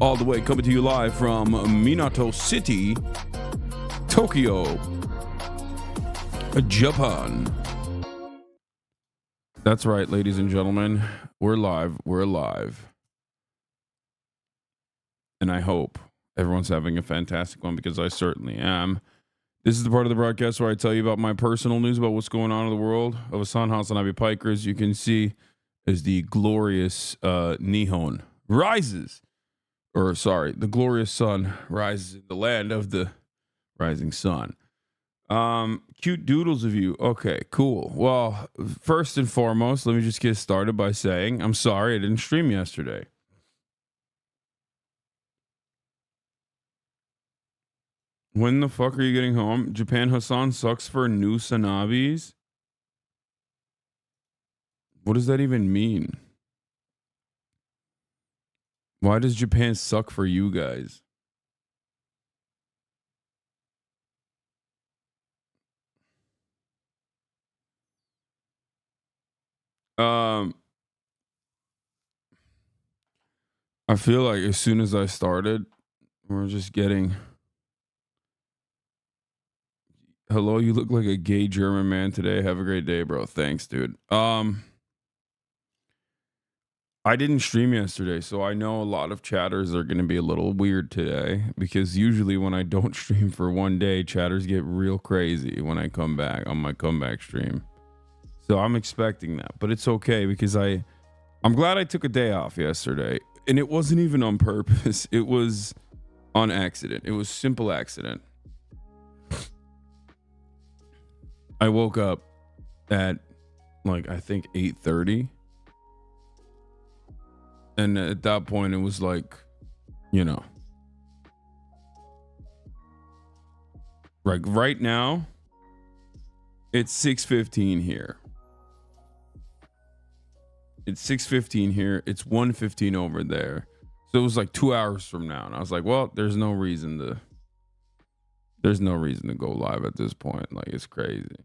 all the way coming to you live from Minato City, Tokyo, Japan. That's right, ladies and gentlemen. We're live. We're alive. And I hope everyone's having a fantastic one, because I certainly am. This is the part of the broadcast where I tell you about my personal news about what's going on in the world of HasanAbi Pikers. You can see as the glorious Nihon rises, or sorry, the glorious sun rises in the land of the rising sun. Cute doodles of you. Okay, cool. Well, first and foremost, let me just get started by saying I'm sorry I didn't stream yesterday. When the fuck are you getting home? Japan Hasan sucks for new Sanabis? What does that even mean? Why does Japan suck for you guys? I feel like as soon as I started, we're just getting... Hello, you look like a gay German man today. Have a great day, bro. Thanks, dude. I didn't stream yesterday, so I know a lot of chatters are going to be a little weird today, because usually when I don't stream for one day, chatters get real crazy when I come back on my comeback stream. So I'm expecting that, but it's okay, because I'm glad I took a day off yesterday, and it wasn't even on purpose. It was on accident. It was simple accident. I woke up at like, I think 8:30. And at that point it was like, you know, like right now it's 6:15 here. It's 6:15 here. It's 1:15 over there. So it was like 2 hours from now. And I was like, well, there's no reason to go live at this point. Like, it's crazy.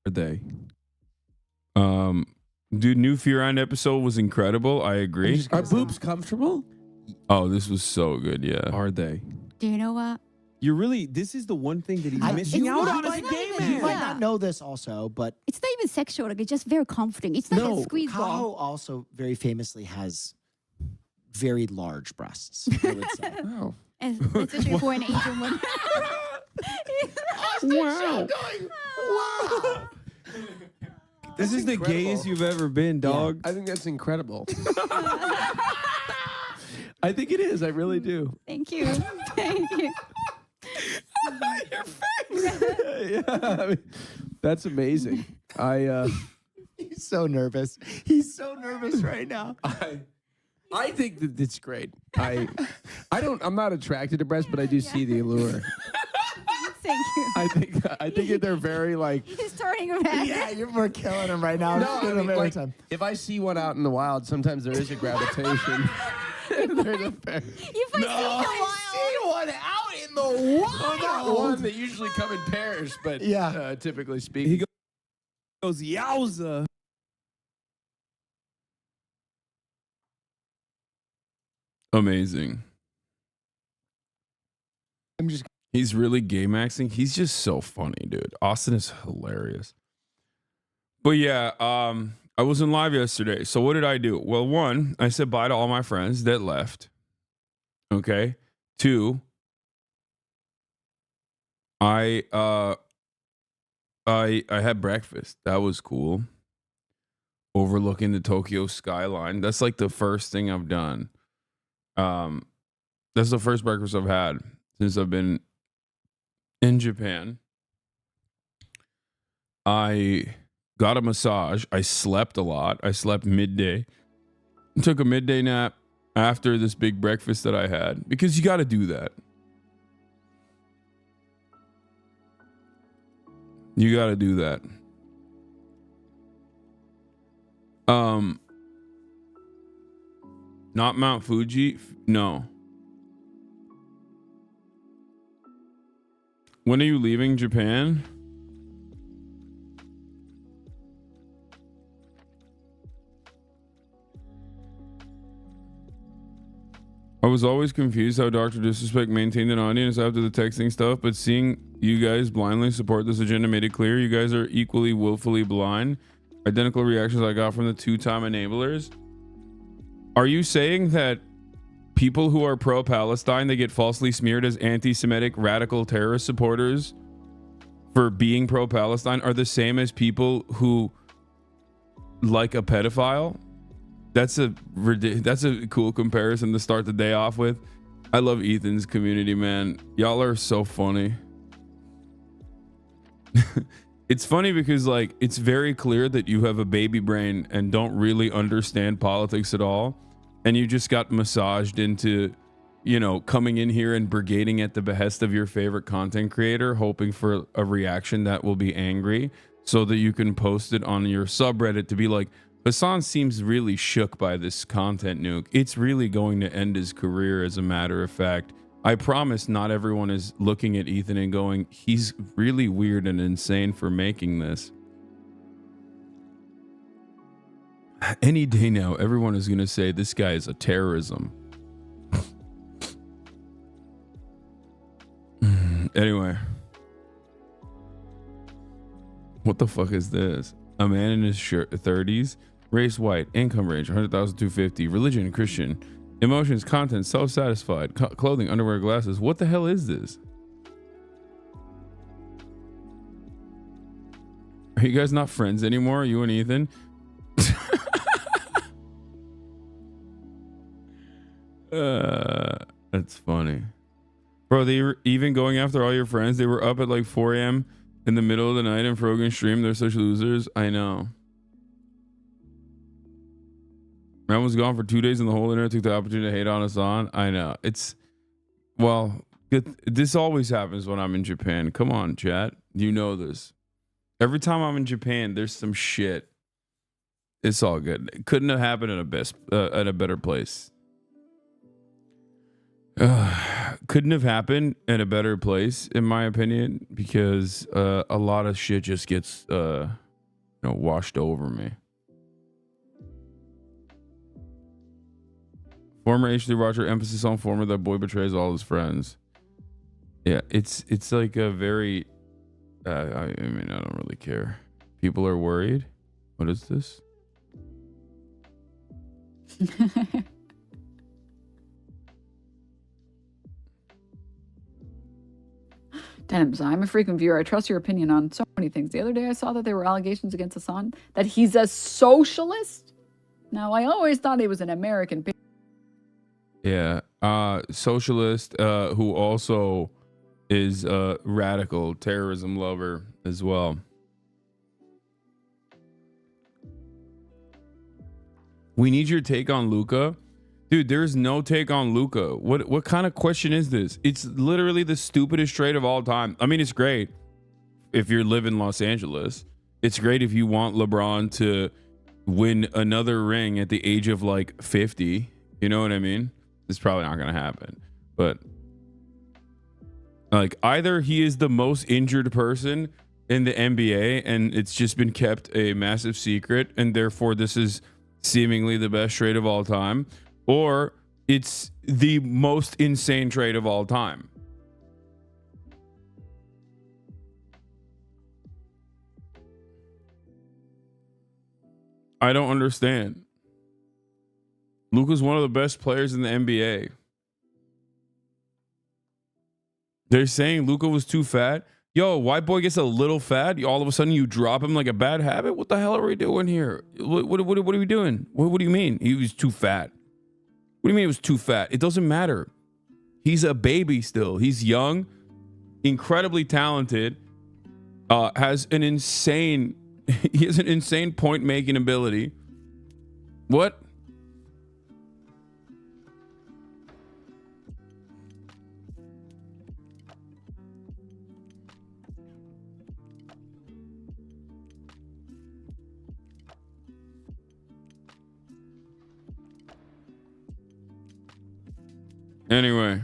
Are they? Dude, new Fear Island episode was incredible. I agree. Are boobs comfortable? Oh, this was so good. Yeah. Are they? Do you know what? You're really, this is the one thing that he's missing out on as a gay You man. might not know this also, but It's not even sexual. Like, it's just very comforting. It's like a squeeze Kaho ball. also very famously has very large breasts, I would say. Wow. Especially for an Asian woman. Wow. Wow. This is the gayest you've ever been, dog. I think that's incredible. I think it is. I really do. Thank you. Thank you. Your face. Yeah, I mean, that's amazing. He's so nervous. He's so nervous right now. I think that it's great. I'm not attracted to breasts, but I do see the allure. Thank you. I think that they're very like. He's turning around. Yeah, we're killing him right now. No, Just I killing him mean, every like, time. if I see one out in the wild, sometimes there is a gravitation. There's a pair. If I See one out in the wild. Well, not one. They usually come in pairs, but Yeah. typically speaking. He goes, yowza. Amazing. I'm just He's really gay maxing. He's just so funny, dude. Austin is hilarious. But yeah, I wasn't live yesterday. So what did I do? Well, one, I said bye to all my friends that left. Okay. Two, I had breakfast. That was cool. Overlooking the Tokyo skyline. That's like the first thing I've done. That's the first breakfast I've had since I've been in Japan. I got a massage. I slept a lot. I slept midday. Took a midday nap after this big breakfast that I had, because you got to do that. You got to do that. Not Mount Fuji. No. When are you leaving Japan? I was always confused how Dr. Disrespect maintained an audience after the texting stuff, but seeing you guys blindly support this agenda made it clear you guys are equally willfully blind. Identical reactions I got from the two-time enablers. Are you saying that people who are pro-Palestine, they get falsely smeared as anti-Semitic radical terrorist supporters for being pro-Palestine are the same as people who like a pedophile? That's a cool comparison to start the day off with. I love Ethan's community, man. Y'all are so funny. It's funny because like it's very clear that you have a baby brain and don't really understand politics at all, and you just got massaged into, you know, coming in here and brigading at the behest of your favorite content creator, hoping for a reaction that will be angry so that you can post it on your subreddit to be like, Hasan seems really shook by this content nuke. It's really going to end his career, as a matter of fact. I promise not everyone is looking at Ethan and going, he's really weird and insane for making this. Any day now, everyone is going to say this guy is a terrorism. Anyway. What the fuck is this? A man in his 30s. Race white, income range 100,000 to 250, religion Christian, emotions content self-satisfied, clothing underwear glasses. What the hell is this? Are you guys not friends anymore, you and Ethan? That's funny, bro. They were even going after all your friends. They were up at like 4 a.m. in the middle of the night in Frogan stream. They're such losers. I know. Man was gone for 2 days and the whole internet took the opportunity to hate on Hasan. I know. It's, well, this always happens when I'm in Japan. Come on, chat. You know this. Every time I'm in Japan, there's some shit. It's all good. It couldn't have happened at a better place. Couldn't have happened at a better place, in my opinion, because a lot of shit just gets washed over me. Former H3 watcher, emphasis on former, that boy betrays all his friends. Yeah, it's like a very I mean, I don't really care. People are worried. What is this? Denims, I'm a frequent viewer. I trust your opinion on so many things. The other day I saw that there were allegations against Hasan that he's a socialist. Now, I always thought he was an American. Yeah, socialist who also is a radical terrorism lover as well. We need your take on Luka. Dude, there's no take on Luka. What kind of question is this? It's literally the stupidest trade of all time. I mean, it's great if you live in Los Angeles. It's great if you want LeBron to win another ring at the age of like 50. You know what I mean? It's probably not going to happen. But like, either he is the most injured person in the NBA and it's just been kept a massive secret, and therefore this is seemingly the best trade of all time, or it's the most insane trade of all time. I don't understand. Luka's one of the best players in the NBA. They're saying Luka was too fat. Yo, white boy gets a little fat. All of a sudden you drop him like a bad habit. What the hell are we doing here? What are we doing? What do you mean? He was too fat. What do you mean it was too fat? It doesn't matter. He's a baby still. He's young, incredibly talented, has an insane point making ability. What? Anyway.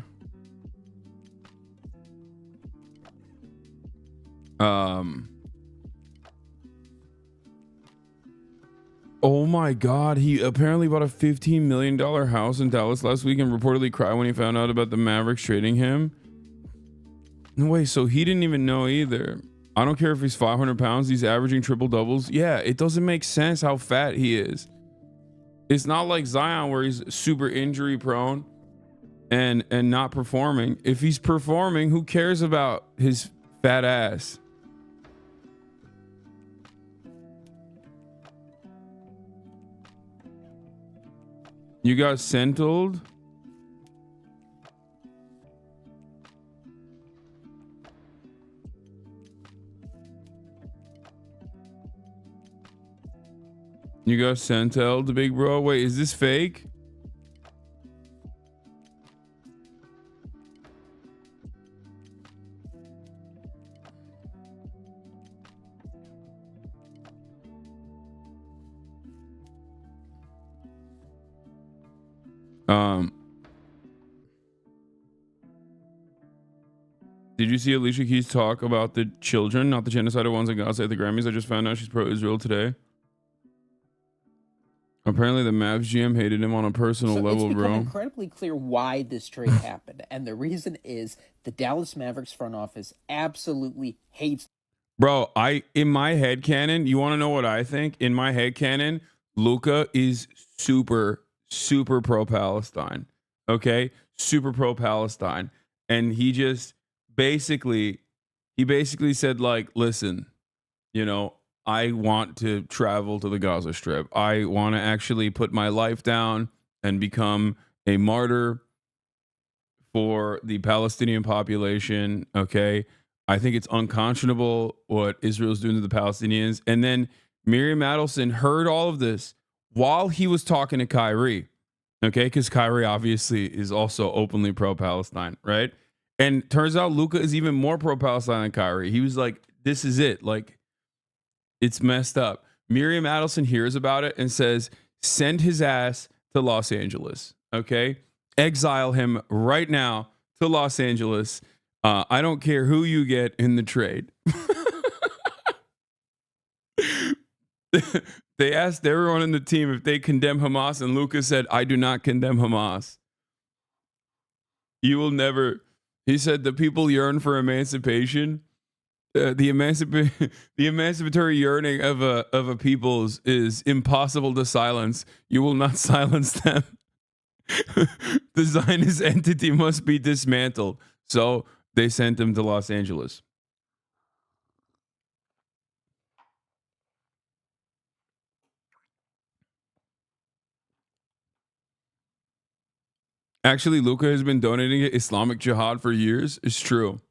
Oh my God. He apparently bought a $15 million house in Dallas last week and reportedly cried when he found out about the Mavericks trading him. No way. So he didn't even know either. I don't care if he's 500 pounds. He's averaging triple doubles. Yeah, it doesn't make sense how fat he is. It's not like Zion where he's super injury prone and not performing. If he's performing, who cares about his fat ass? You got sentled? You got sentled, big bro? Wait, is this fake? Did you see Alicia Keys talk about the children, not the genocidal ones in Gaza at the Grammys? I just found out she's pro-Israel today. Apparently the Mavs GM hated him on a personal level, it's become bro. incredibly clear why this trade happened. And the reason is the Dallas Mavericks front office absolutely hates. Bro, in my head canon, you want to know what I think? In my head canon, Luka is super pro-Palestine. Okay? Super pro-Palestine. And he basically said, like, listen, you know, I want to travel to the Gaza Strip. I want to actually put my life down and become a martyr for the Palestinian population. Okay. I think it's unconscionable what Israel's doing to the Palestinians. And then Miriam Adelson heard all of this while he was talking to Kyrie. Okay. Because Kyrie obviously is also openly pro-Palestine, right? And turns out Luka is even more pro-Palestine than Kyrie. He was like, this is it. Like, it's messed up. Miriam Adelson hears about it and says, send his ass to Los Angeles. Okay? Exile him right now to Los Angeles. I don't care who you get in the trade. They asked everyone in the team if they condemn Hamas, and Luka said, I do not condemn Hamas. You will never. He said the people yearn for emancipation. The emancipatory yearning of a people's is impossible to silence. You will not silence them. The Zionist entity must be dismantled. So they sent him to Los Angeles. Actually, Luka has been donating to Islamic Jihad for years. It's true.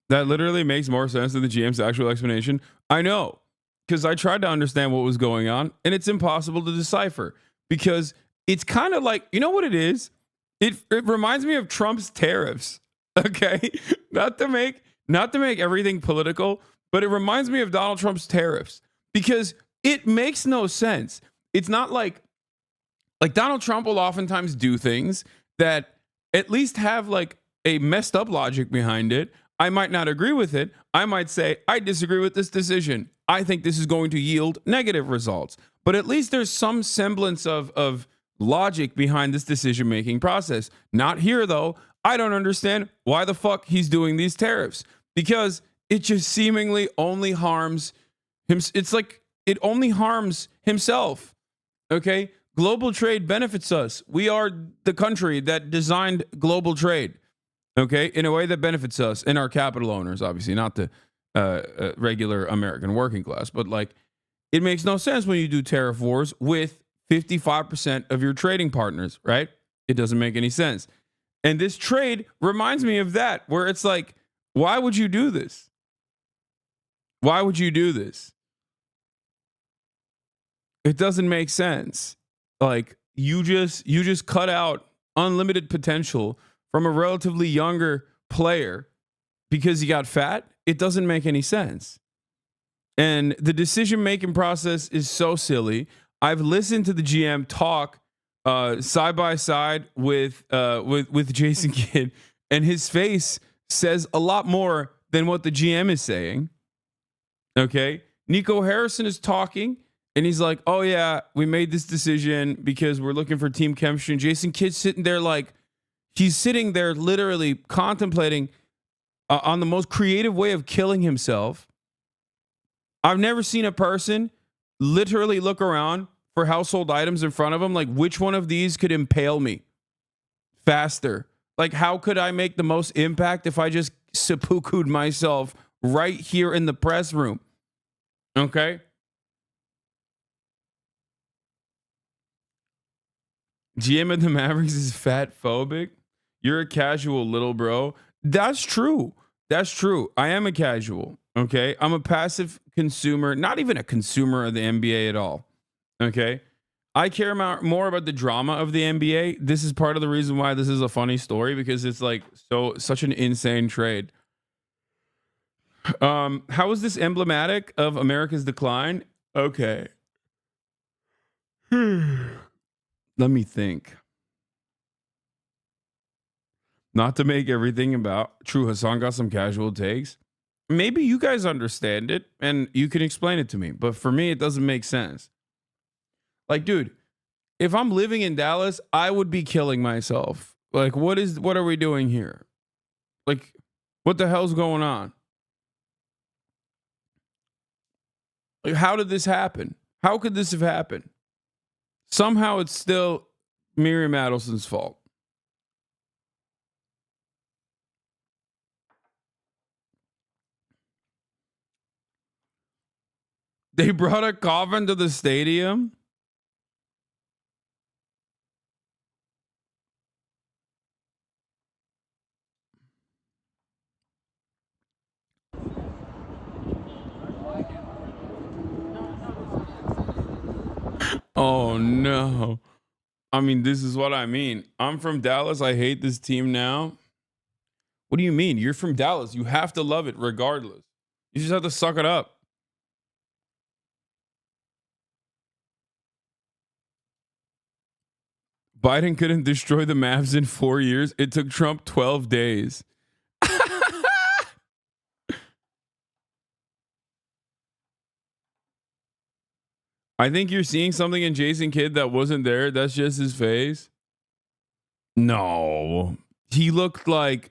That literally makes more sense than the GM's actual explanation. I know, because I tried to understand what was going on, and it's impossible to decipher because it's kind of like, you know what it is? It reminds me of Trump's tariffs. Okay, not to make everything political, but it reminds me of Donald Trump's tariffs because it makes no sense. It's not like Donald Trump will oftentimes do things that at least have like a messed up logic behind it. I might not agree with it. I might say, I disagree with this decision. I think this is going to yield negative results. But at least there's some semblance of logic behind this decision-making process. Not here, though. I don't understand why the fuck he's doing these tariffs. Because it just seemingly only harms him. It's like it only harms himself. Okay? Global trade benefits us. We are the country that designed global trade. Okay, in a way that benefits us and our capital owners, obviously, not the regular American working class. But like, it makes no sense when you do tariff wars with 55% of your trading partners, right? It doesn't make any sense. And this trade reminds me of that, where it's like, why would you do this? Why would you do this? It doesn't make sense. Like, you just cut out unlimited potential from a relatively younger player because he got fat. It doesn't make any sense. And the decision-making process is so silly. I've listened to the GM talk side by side with Jason Kidd, and his face says a lot more than what the GM is saying. Okay? Nico Harrison is talking, and he's like, "Oh yeah, we made this decision because we're looking for team chemistry." And Jason Kidd's sitting there like he's sitting there literally contemplating on the most creative way of killing himself. I've never seen a person literally look around for household items in front of him, like which one of these could impale me faster? Like, how could I make the most impact if I just seppuku'd myself right here in the press room? Okay. GM of the Mavericks is fat phobic. You're a casual little bro. That's true. That's true. I am a casual. Okay. I'm a passive consumer, not even a consumer of the NBA at all. Okay. I care more about the drama of the NBA. This is part of the reason why this is a funny story, because it's like such an insane trade. How is this emblematic of America's decline? Okay. Let me think. Not to make everything about true. Hasan got some casual takes. Maybe you guys understand it and you can explain it to me, but for me, it doesn't make sense. Like, dude, if I'm living in Dallas, I would be killing myself. Like, what are we doing here? Like, what the hell's going on? Like, how did this happen? How could this have happened? Somehow it's still Miriam Adelson's fault. They brought a coffin to the stadium. Oh no. I mean, this is what I mean. I'm from Dallas. I hate this team now. What do you mean? You're from Dallas. You have to love it regardless. You just have to suck it up. Biden couldn't destroy the Mavs in 4 years. It took Trump 12 days. I think you're seeing something in Jason Kidd that wasn't there. That's just his face. No. He looked like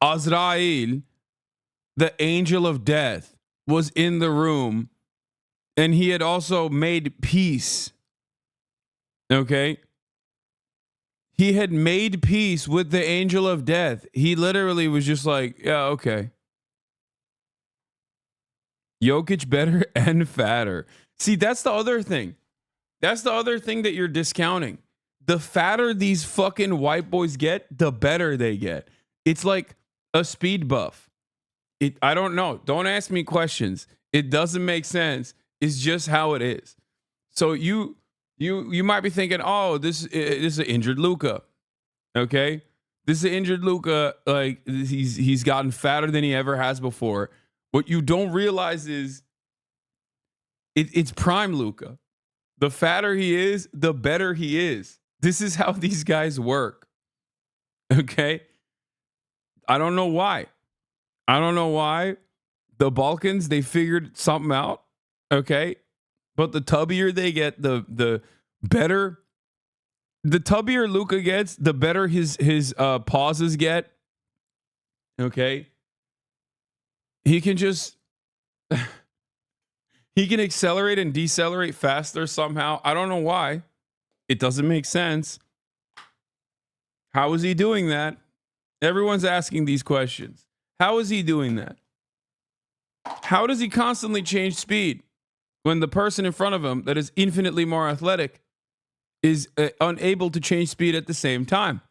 Azrael, the angel of death, was in the room, and he had also made peace. Okay? He had made peace with the angel of death. He literally was just like, yeah, okay. Jokic better and fatter. See, that's the other thing. That's the other thing that you're discounting. The fatter these fucking white boys get, the better they get. It's like a speed buff. I don't know. Don't ask me questions. It doesn't make sense. It's just how it is. So you might be thinking, oh, this is an injured Luka. Okay? This is an injured Luka. Like, he's gotten fatter than he ever has before. What you don't realize is it's prime Luka. The fatter he is, the better he is. This is how these guys work. Okay? I don't know why. The Balkans, they figured something out. Okay? But the tubbier they get, the better. The tubbier Luka gets, the better his pauses get. Okay? He can just he can accelerate and decelerate faster somehow. I don't know why. It doesn't make sense. How is he doing that? Everyone's asking these questions. How is he doing that? How does he constantly change speed when the person in front of him that is infinitely more athletic is unable to change speed at the same time?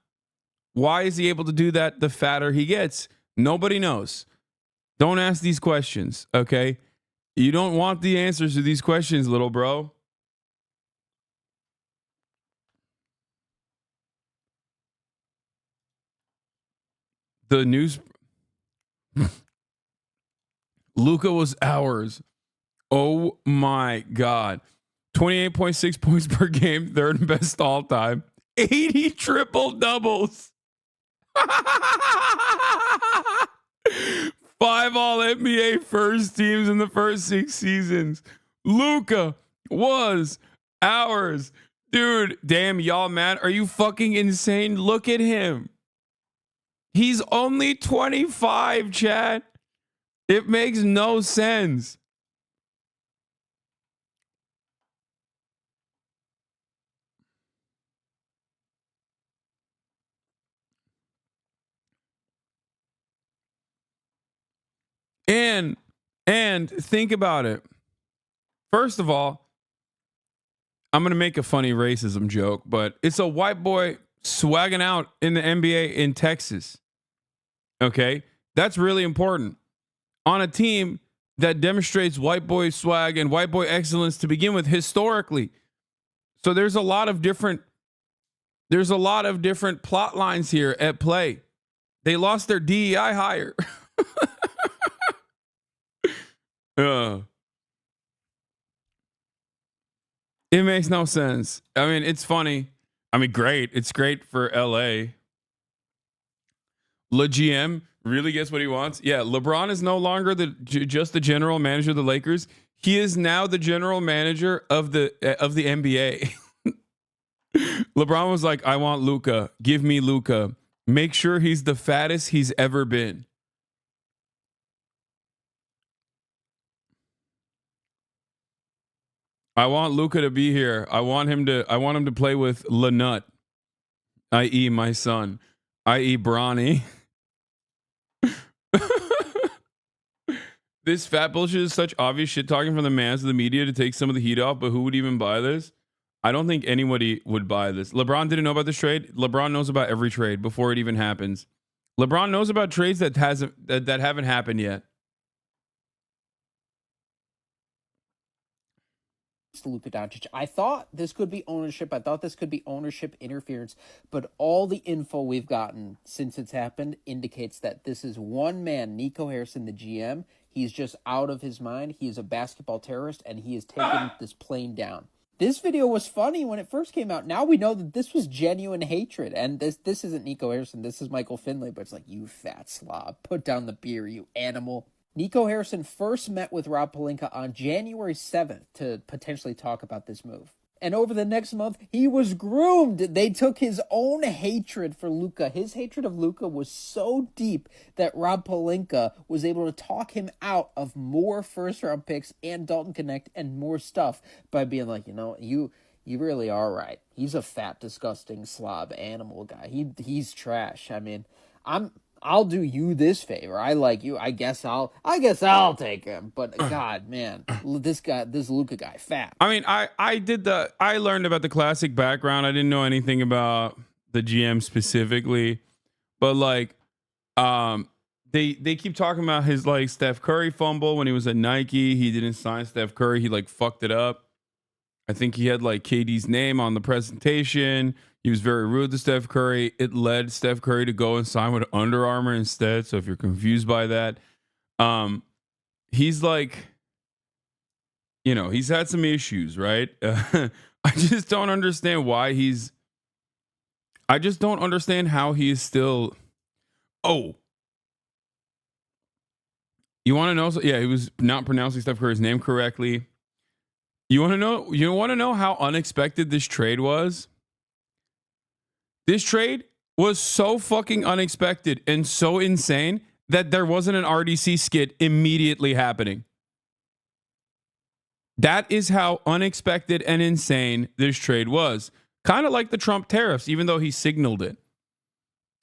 Why is he able to do that the fatter he gets? Nobody knows. Don't ask these questions, okay? You don't want the answers to these questions, little bro. The news. Luka was ours. Oh my God. 28.6 points per game, third best all time. 80 triple doubles. 5 all NBA first teams in the first 6 seasons. Luka was ours. Dude, damn, y'all mad? Are you fucking insane? Look at him. He's only 25, Chad. It makes no sense. And think about it. First of all, I'm going to make a funny racism joke, but it's a white boy swagging out in the NBA in Texas. Okay? That's really important. On a team that demonstrates white boy swag and white boy excellence to begin with historically. So there's a lot of different plot lines here at play. They lost their DEI hire. It makes no sense. I mean, it's funny. I mean, great. It's great for LA. Le GM really gets what he wants. Yeah, LeBron is no longer just the general manager of the Lakers. He is now the general manager of the NBA. LeBron was like, "I want Luka. Give me Luka. Make sure he's the fattest he's ever been." I want Luka to be here. I want him to play with Lanut, i.e. my son, i.e. Bronny. This fat bullshit is such obvious shit talking from the mans of the media to take some of the heat off, but who would even buy this? I don't think anybody would buy this. LeBron didn't know about this trade. LeBron knows about every trade before it even happens. LeBron knows about trades that haven't happened yet. Luka Doncic. I thought this could be ownership. I thought this could be ownership interference, but all the info we've gotten since it's happened indicates that this is one man, Nico Harrison, the GM. He's just out of his mind. He is a basketball terrorist, and he has taken this plane down. This video was funny when it first came out. Now we know that this was genuine hatred, and this isn't Nico Harrison. This is Michael Finley, but it's like, you fat slob. Put down the beer, you animal. Nico Harrison first met with Rob Pelinka on January 7th to potentially talk about this move. And over the next month, he was groomed. They took his own hatred for Luka. His hatred of Luka was so deep that Rob Pelinka was able to talk him out of more first-round picks and Dalton Connect and more stuff by being like, you really are right. He's a fat, disgusting slob animal guy. He's trash. I mean, I'll do you this favor. I like you. I guess I'll take him. But God, man, this Luka guy, fat. I mean, I learned about the classic background. I didn't know anything about the GM specifically, but like, they keep talking about his like Steph Curry fumble when he was at Nike. He didn't sign Steph Curry. He like fucked it up. I think he had like KD's name on the presentation. He was very rude to Steph Curry. It led Steph Curry to go and sign with Under Armour instead. So if you're confused by that, he's like, he's had some issues, right? I just don't understand why I just don't understand how he is still. Oh, you want to know? Yeah, he was not pronouncing Steph Curry's name correctly. You want to know? You want to know how unexpected this trade was? This trade was so fucking unexpected and so insane that there wasn't an RDC skit immediately happening. That is how unexpected and insane this trade was. Kind of like the Trump tariffs, even though he signaled it.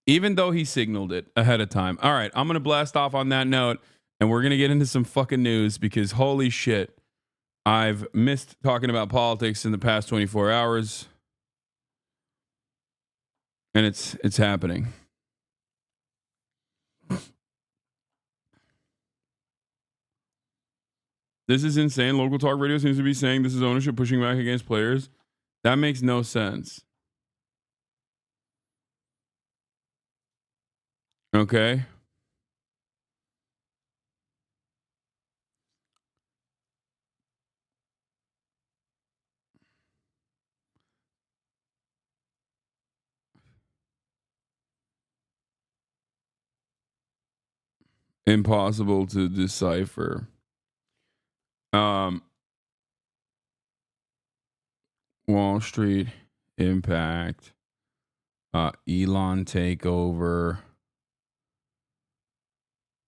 Ahead of time. All right, I'm going to blast off on that note, and we're going to get into some fucking news because holy shit, I've missed talking about politics in the past 24 hours. And it's happening. This is insane. Local talk radio seems to be saying this is ownership pushing back against players. That makes no sense. Okay. impossible to decipher. Wall Street impact, Elon takeover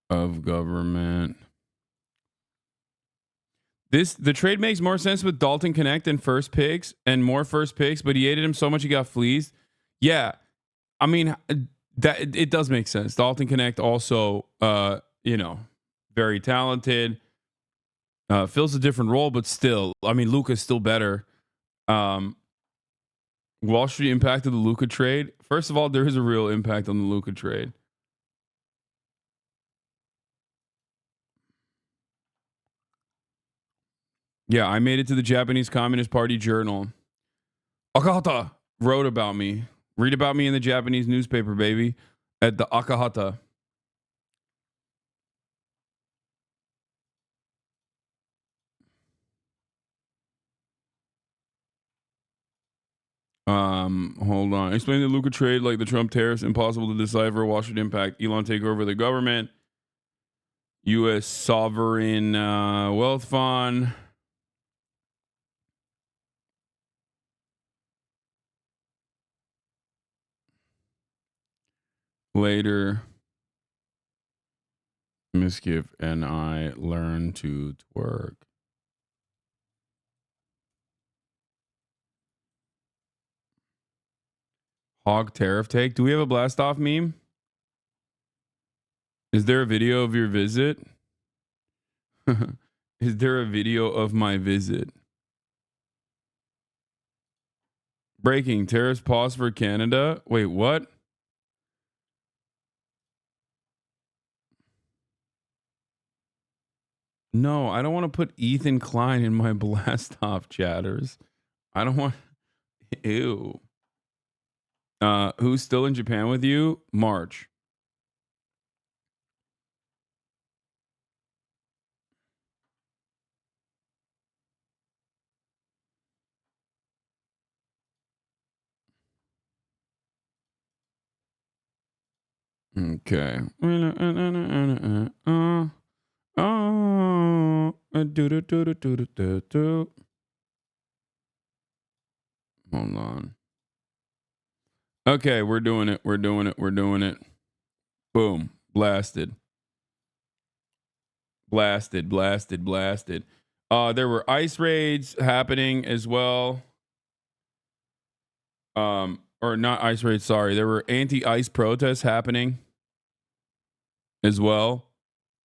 of government. The trade makes more sense with Dalton Connect and first picks and more first picks, but he hated him so much he got fleeced. Yeah, I mean that it does make sense. Dalton Connect also, very talented. Fills a different role, but still, I mean, Luka's still better. Wall Street impact of the Luka trade. First of all, there is a real impact on the Luka trade. Yeah, I made it to the Japanese Communist Party Journal. Akahata wrote about me. Read about me in the Japanese newspaper, baby, at the Akahata. Hold on. Explain the Luka trade like the Trump tariffs, impossible to decipher. Wall Street impact. Elon take over the government. U.S. sovereign wealth fund. Later, Miskiff and I learn to twerk. Hog tariff take. Do we have a blast off meme? Is there a video of your visit? Is there a video of my visit? Breaking. Tariffs pause for Canada. Wait, what? No, I don't want to put Ethan Klein in my blast off chatters. I don't want. Ew. Who's still in Japan with you? March. Okay. Hold on. Okay, we're doing it. We're doing it. We're doing it. Boom. Blasted. Blasted. Blasted. Blasted. There were ice raids happening as well. Or not ice raids, sorry. There were anti-ice protests happening as well.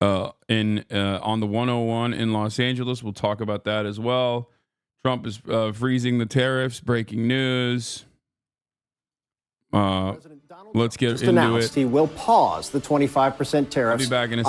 On the 101 in Los Angeles. We'll talk about that as well. Trump is freezing the tariffs. Breaking news. Let's get into it. He will pause the 25% tariffs. I'll be back in a second.